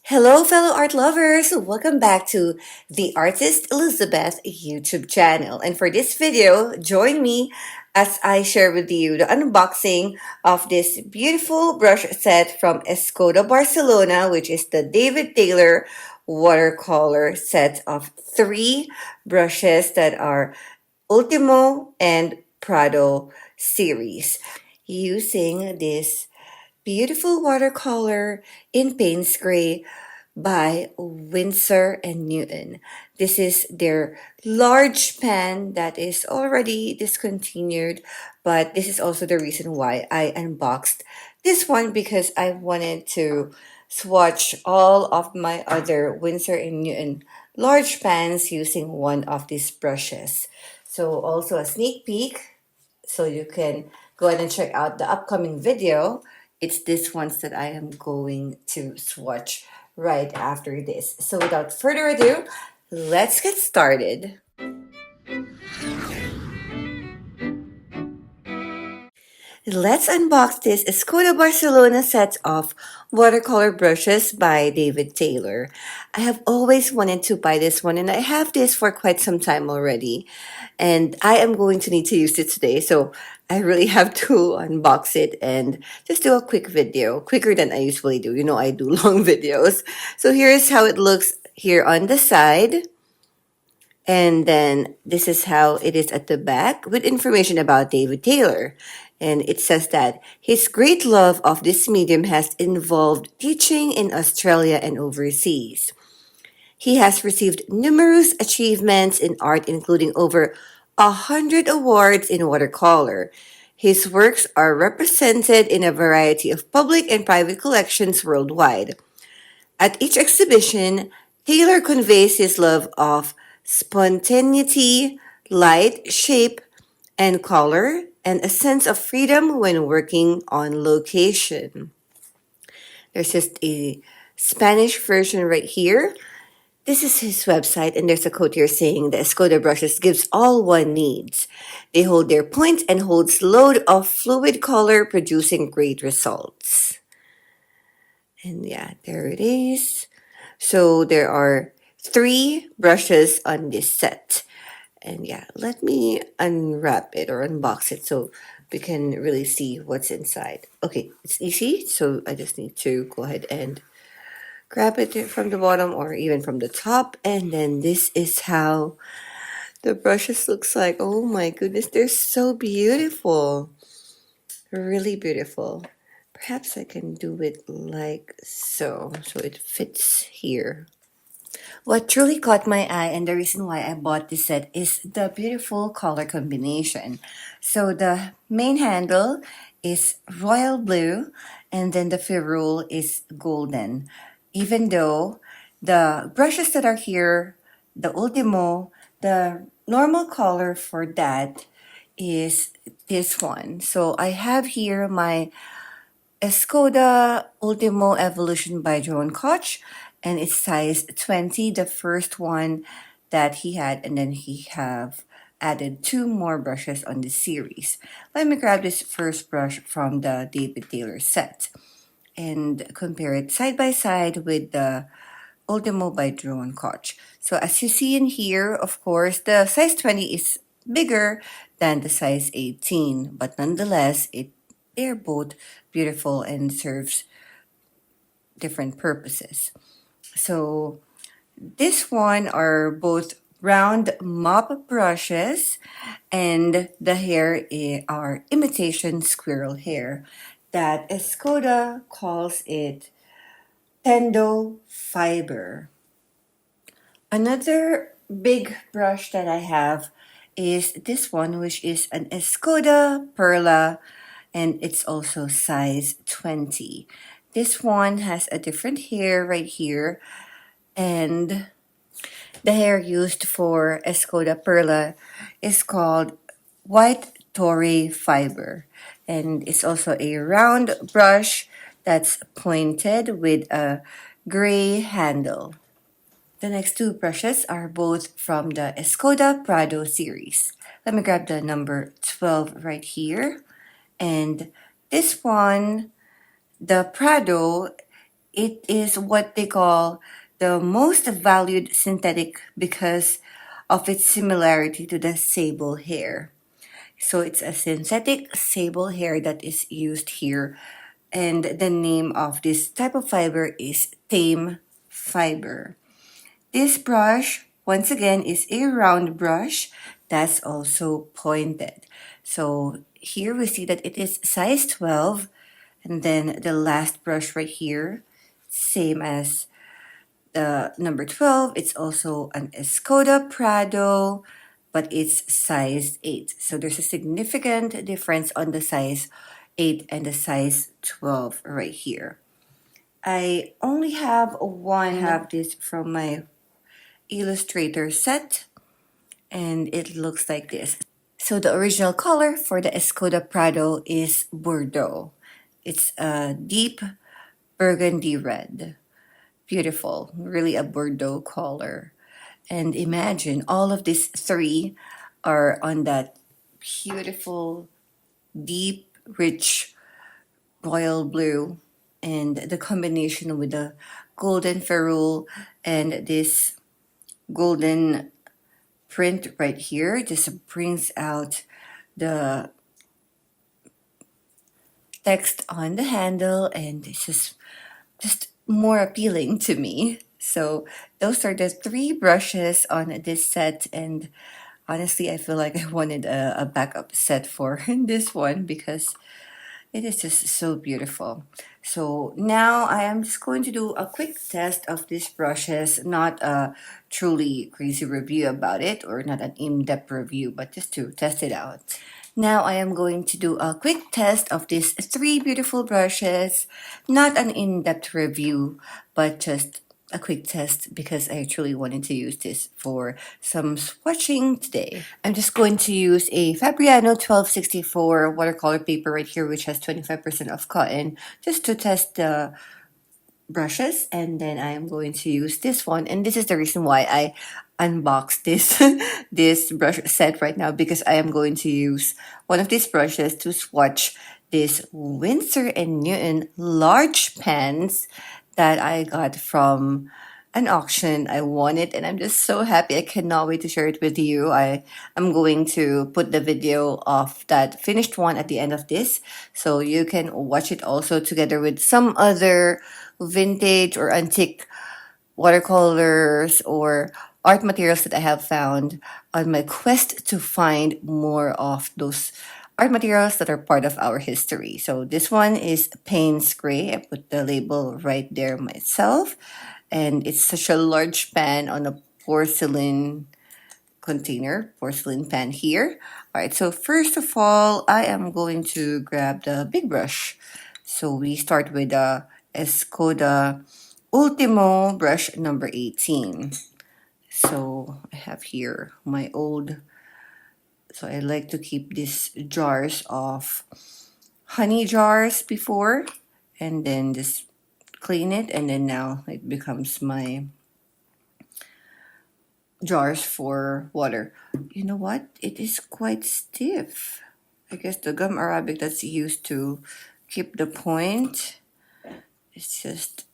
Hello, fellow art lovers! Welcome back to the Artist Elizabeth YouTube channel. And for this video, join me as I share with you the unboxing of this beautiful brush set from Escoda Barcelona, which is the David Taylor watercolor set of 3 brushes that are Ultimo and Prado series. Using this beautiful watercolor in Payne's Gray by Winsor and Newton. This is their large pan that is already discontinued, but this is also the reason why I unboxed this one, because I wanted to swatch all of my other Winsor and Newton large pans using one of these brushes. So also a sneak peek, so you can go ahead and check out the upcoming video. It's this ones that I am going to swatch right after this. So without further ado, let's get started. Let's unbox this Escoda Barcelona set of watercolor brushes by David Taylor. I have always wanted to buy this one, and I have this for quite some time already. And I am going to need to use it today, so I really have to unbox it and just do a quick video, quicker than I usually do. You know, I do long videos. So here's how it looks here on the side. And then this is how it is at the back with information about David Taylor. And it says that his great love of this medium has involved teaching in Australia and overseas. He has received numerous achievements in art, including over 100 awards in watercolor. His works are represented in a variety of public and private collections worldwide. At each exhibition, Taylor conveys his love of spontaneity, light, shape, and color, and a sense of freedom when working on location. There's just a Spanish version right here. This is his website, and there's a quote here saying the Escoda brushes gives all one needs. They hold their point and holds load of fluid color, producing great results. And yeah, there it is. So there are 3 brushes on this set. And yeah, let me unwrap it or unbox it so we can really see what's inside. Okay, it's easy, so I just need to go ahead and grab it from the bottom or even from the top. And then this is how the brushes looks like. Oh my goodness, they're so beautiful. Really beautiful. Perhaps I can do it like so it fits here. What truly caught my eye and the reason why I bought this set is the beautiful color combination. So the main handle is royal blue, and then the ferrule is golden. Even though the brushes that are here, the Ultimo, the normal color for that is this one. So I have here my Escoda Ultimo Evolution by 𝙤𝙤𝙀, and it's size 20, the first one that he had, and then he have added 2 more brushes on this series. Let me grab this first brush from the David Taylor set and compare it side by side with the Ultimo by 𝙤𝙤𝙀. So as you see in here, of course, the size 20 is bigger than the size 18, but nonetheless, they're both beautiful and serves different purposes. So this one are both round mop brushes, and the hair are imitation squirrel hair that Escoda calls it Tendo fiber. Another big brush that I have is this one, which is an Escoda Perla, and it's also size 20. This one has a different hair right here, and the hair used for Escoda Perla is called white Torrey fiber, and it's also a round brush that's pointed with a gray handle. The next 2 brushes are both from the Escoda Prado series. Let me grab the number 12 right here. And this one, the Prado, It is what they call the most valued synthetic because of its similarity to the sable hair. So it's a synthetic sable hair that is used here. And the name of this type of fiber is tame fiber. This brush, once again, is a round brush that's also pointed. So here we see that it is size 12, and then the last brush right here, same as the number 12, it's also an Escoda Prado, but it's size 8. So there's a significant difference on the size 8 and the size 12 right here. I only have one. I have this from my Illustrator set, and it looks like this. So the original color for the Escoda Prado is Bordeaux. It's a deep burgundy red. Beautiful, really a Bordeaux color. And imagine all of these three are on that beautiful, deep, rich royal blue, and the combination with the golden ferrule and this golden print right here just brings out the text on the handle, and it's just more appealing to me. So those are the three brushes on this set, and honestly, I feel like I wanted a backup set for this one because it is just so beautiful. So now I am just going to do a quick test of these brushes, not a truly crazy review about it or not an in-depth review, but just to test it out. Now I am going to do a quick test of these three beautiful brushes, not an in-depth review, but just a quick test because I truly wanted to use this for some swatching today. I'm just going to use a Fabriano 1264 watercolor paper right here, which has 25% of cotton, just to test the brushes. And then I am going to use this one, and this is the reason why I unboxed this this brush set right now, because I am going to use one of these brushes to swatch this Winsor and Newton Large Pans that I got from an auction. I won it, and I'm just so happy. I cannot wait to share it with you. I'm going to put the video of that finished one at the end of this, so you can watch it also together with some other vintage or antique watercolors or art materials that I have found on my quest to find more of those art materials that are part of our history. So this one is Payne's Gray. I put the label right there myself, and it's such a large pan on a porcelain container, porcelain pan here. All right, so first of all, I am going to grab the big brush. So we start with the Escoda Ultimo brush number 18. So I have here my old, so I like to keep these jars of honey jars before, and then just clean it, and then now it becomes my jars for water. You know what? It is quite stiff. I guess the gum arabic that's used to keep the point, it's just,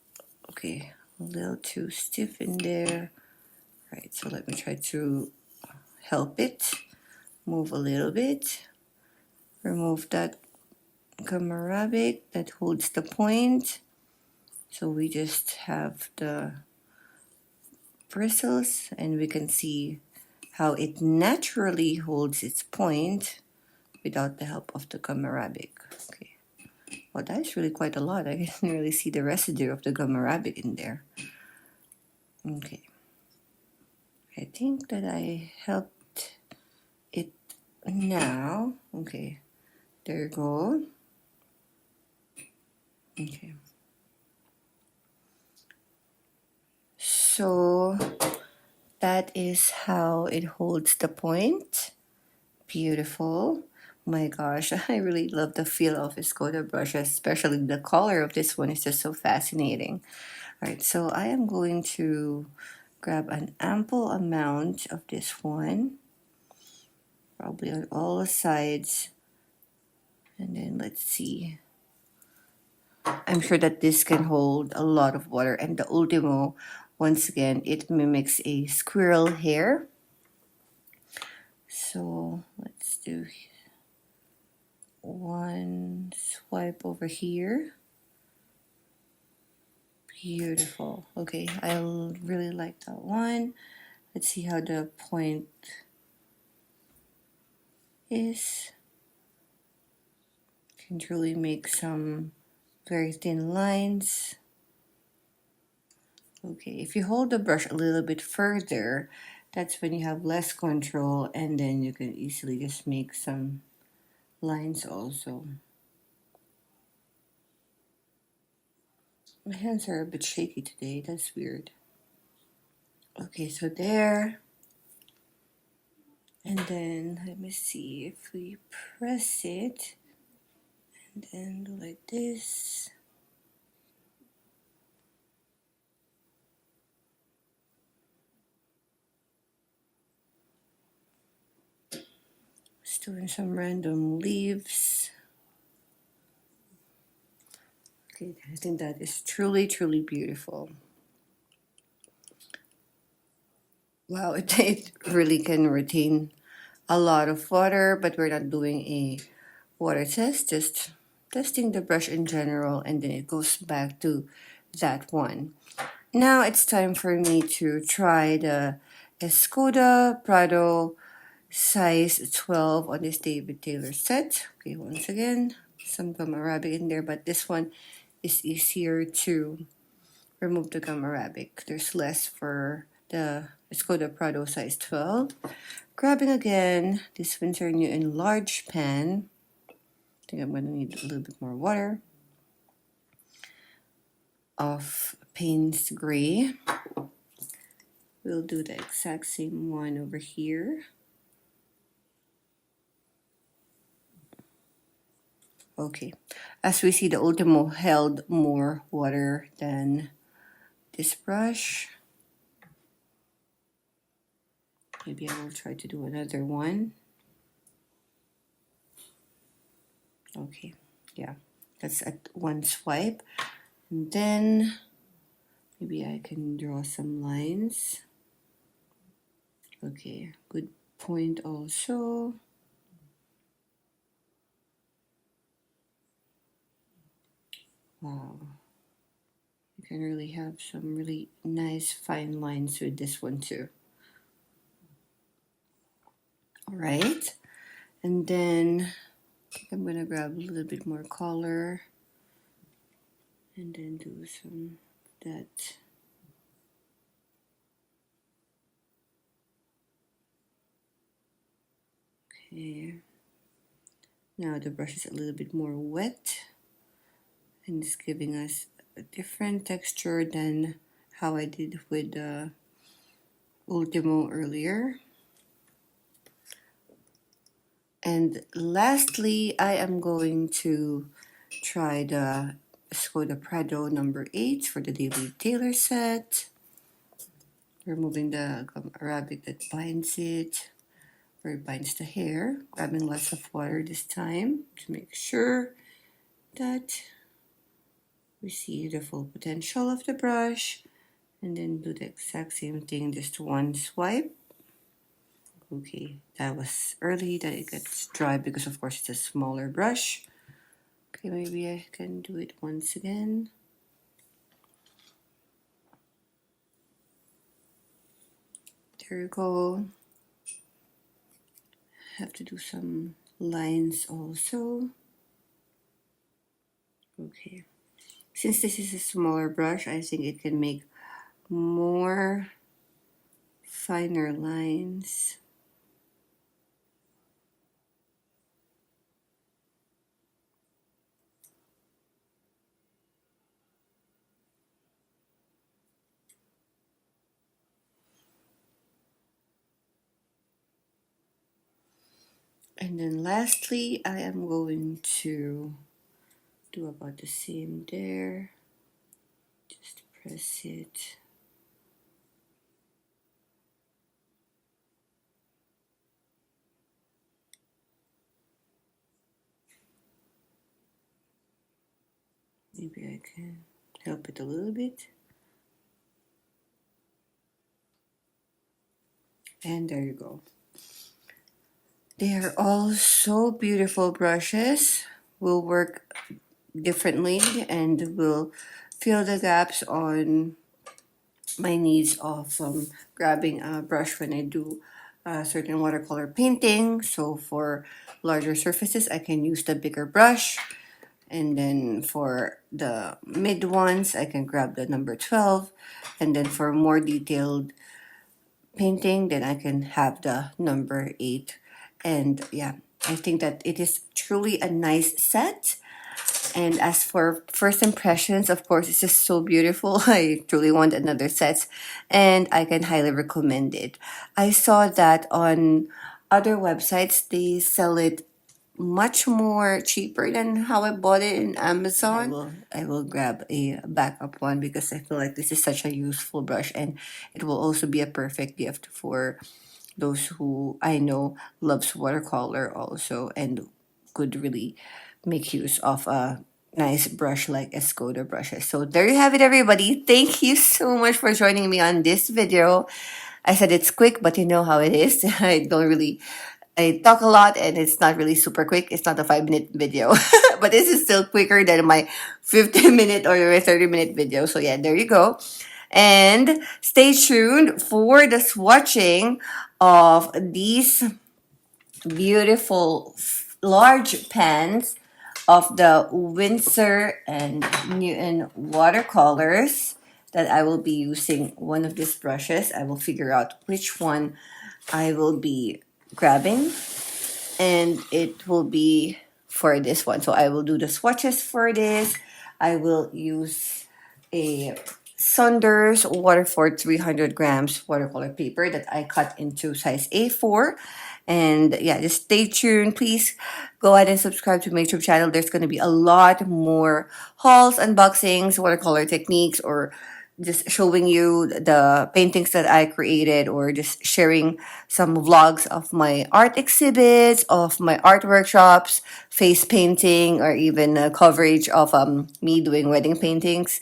okay, a little too stiff in there. Right, so let me try to help it move a little bit. Remove that gum arabic that holds the point. So we just have the bristles, and we can see how it naturally holds its point without the help of the gum arabic. Okay, well, that's really quite a lot. I can really see the residue of the gum arabic in there. Okay, I think that I helped it now. Okay, there you go. Okay, so that is how it holds the point. Beautiful. My gosh, I really love the feel of Escoda brushes, especially the color of this one is just so fascinating. All right, so I am going to grab an ample amount of this one, probably on all sides, and then let's see I'm sure that this can hold a lot of water. And the Ultimo, once again, it mimics a squirrel hair. So let's do one swipe over here. Beautiful. Okay, I really like that one. Let's see how the point is. Can truly make some very thin lines. Okay, if you hold the brush a little bit further, that's when you have less control, and then you can easily just make some lines also. My hands are a bit shaky today, that's weird. Okay, so there. And then let me see if we press it and then do like this. Just doing some random leaves. Okay, I think that is truly, truly beautiful. Wow, it really can retain a lot of water, but we're not doing a water test, just testing the brush in general, and then it goes back to that one. Now it's time for me to try the Escoda Prado size 12 on this David Taylor set. Okay, once again, some gum arabic in there, but this one is easier to remove the gum arabic. There's less for the Escoda Prado size 12. Grabbing again this Winsor Newton Large Pan. I think I'm going to need a little bit more water. Of Payne's Gray. We'll do the exact same one over here. Okay, as we see, the Ultimo held more water than this brush. Maybe I will try to do another one. Okay, yeah, that's at one swipe. And then maybe I can draw some lines. Okay, good point also. Wow. You can really have some really nice fine lines with this one too. All right, and then I think I'm going to grab a little bit more color and then do some of that. Okay, now the brush is a little bit more wet and it's giving us a different texture than how I did with the Ultimo earlier. And lastly, I am going to try the Escoda Prado number 8 for the David Taylor set. Removing the gum arabic that binds it, or it binds the hair. Grabbing lots of water this time to make sure that we see the full potential of the brush. And then do the exact same thing, just one swipe. Okay, that was early that it gets dry because of course it's a smaller brush. Okay, maybe I can do it once again. There you go. Have to do some lines also. Okay, since this is a smaller brush, I think it can make more finer lines. And then lastly, I am going to do about the same there. Just press it. Maybe I can help it a little bit. And there you go. They are all so beautiful brushes. Will work differently and will fill the gaps on my needs of grabbing a brush when I do certain watercolor painting. So for larger surfaces, I can use the bigger brush. And then for the mid ones, I can grab the number 12. And then for more detailed painting, then I can have the number 8. And yeah, I think that it is truly a nice set. And as for first impressions, of course, it's just so beautiful. I truly want another set, and I can highly recommend it. I saw that on other websites, they sell it much more cheaper than how I bought it in Amazon. I will grab a backup one because I feel like this is such a useful brush, and it will also be a perfect gift for those who I know loves watercolor also and could really make use of a nice brush like Escoda brushes. So there you have it, everybody. Thank you so much for joining me on this video. I said it's quick, but you know how it is. I talk a lot and it's not really super quick. It's not a 5-minute video, but this is still quicker than my 15-minute or 30-minute video. So yeah, there you go. And stay tuned for the swatching of these beautiful large pans of the Winsor and Newton watercolors that I will be using one of these brushes. I will figure out which one I will be grabbing, and it will be for this one. So I will do the swatches for this. I will use a Saunders Waterford 300 grams watercolor paper that I cut into size A4. And yeah, just stay tuned. Please go ahead and subscribe to my YouTube channel. There's going to be a lot more hauls, unboxings, watercolor techniques, or just showing you the paintings that I created, or just sharing some vlogs of my art exhibits, of my art workshops, face painting, or even coverage of me doing wedding paintings.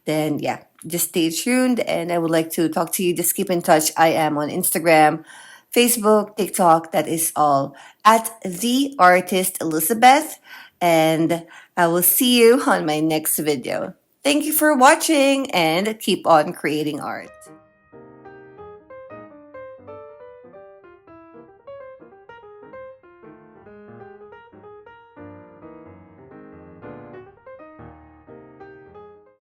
Then yeah, just stay tuned, and I would like to talk to you. Just keep in touch. I am on Instagram, Facebook, TikTok. That is all at the artist Elizabeth, and I will see you on my next video. Thank you for watching, and keep on creating art.